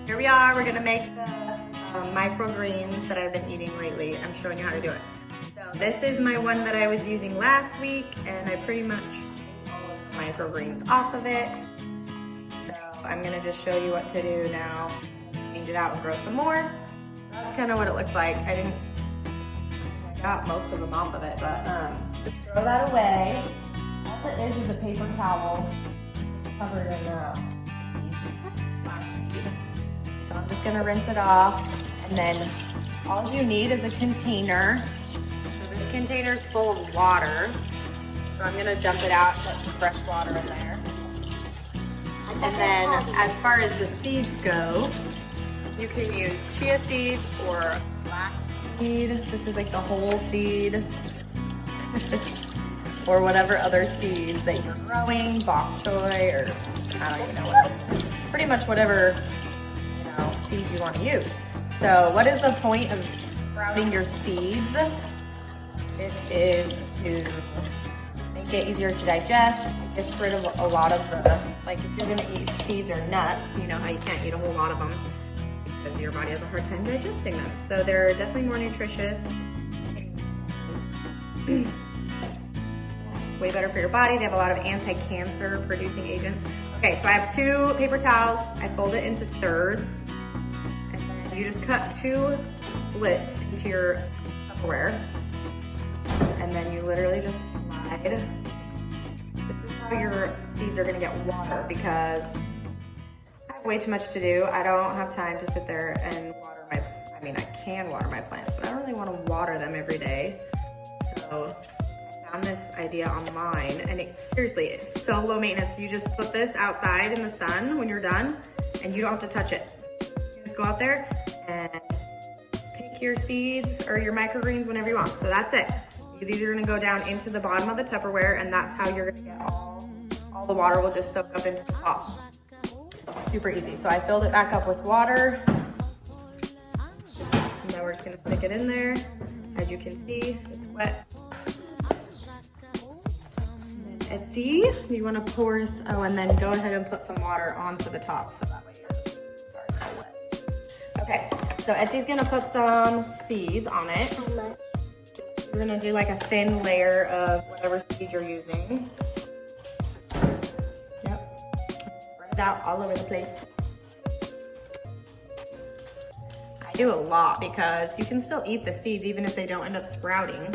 Here we are, we're gonna make the microgreens that I've been eating lately. I'm showing you how to do it. So this is my one that I was using last week, and I pretty much ate all of the microgreens off of it. So I'm gonna just show you what to do now. Change it out and grow some more. So that's kind of what it looks like. I got most of them off of it, but just throw that away. All it is a paper towel covered in so I'm just gonna rinse it off, and then all you need is a container. So this container is full of water, so I'm gonna dump it out, put some fresh water in there. And then as far as the seeds go, you can use chia seeds or flax seed. This is like the whole seed. Or whatever other seeds that you're growing, bok choy, or I don't even know what else. Pretty much whatever, you know, seeds you want to use. So what is the point of sprouting your seeds? It is to make it easier to digest. It gets rid of a lot of the, like if you're gonna eat seeds or nuts, you know how you can't eat a whole lot of them because your body has a hard time digesting them. So they're definitely more nutritious. Way better for your body. They have a lot of anti-cancer producing agents. Okay, so I have 2 paper towels. I fold it into thirds. And then you just cut 2 slits into your Tupperware. And then you literally just slide. This is how your seeds are gonna get water because I have way too much to do. I don't have time to sit there and water my, I mean, I can water my plants, but I don't really wanna water them every day. So found this idea online, and seriously, it's so low maintenance. You just put this outside in the sun when you're done, and you don't have to touch it. You just go out there and pick your seeds or your microgreens whenever you want. So that's it. So these are gonna go down into the bottom of the Tupperware, and that's how you're gonna get all the water will just soak up into the top. Super easy. So I filled it back up with water. And now we're just gonna stick it in there. As you can see, it's wet. Etsy, you want to pour this, oh, and then go ahead and put some water onto the top so that way yours aren't so wet. Okay, so Etsy's gonna put some seeds on it. How much? Just, we're gonna do like a thin layer of whatever seed you're using. Yep, spread it out all over the place. I do a lot because you can still eat the seeds even if they don't end up sprouting.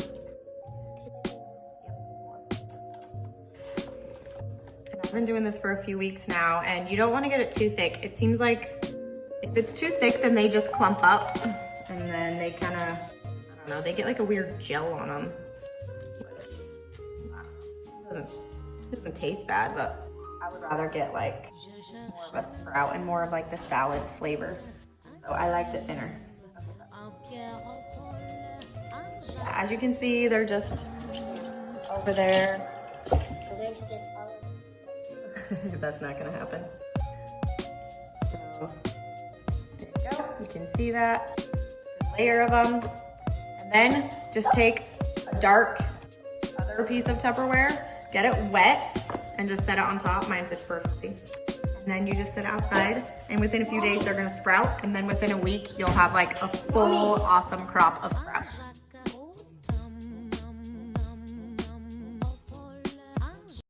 I've been doing this for a few weeks now, and you don't want to get it too thick. It seems like if it's too thick, then they just clump up, and then they kind of, I don't know, they get like a weird gel on them. It doesn't taste bad, but I would rather get like more of a sprout and more of like the salad flavor. So I liked it thinner. As you can see, they're just over there. We're going to get all of this. That's not gonna happen. So there you go. You can see that. A layer of them. And then just take a dark other piece of Tupperware, get it wet, and just set it on top. Mine fits perfectly. And then you just sit outside, and within a few days they're gonna sprout, and then within a week you'll have like a full awesome crop of sprouts.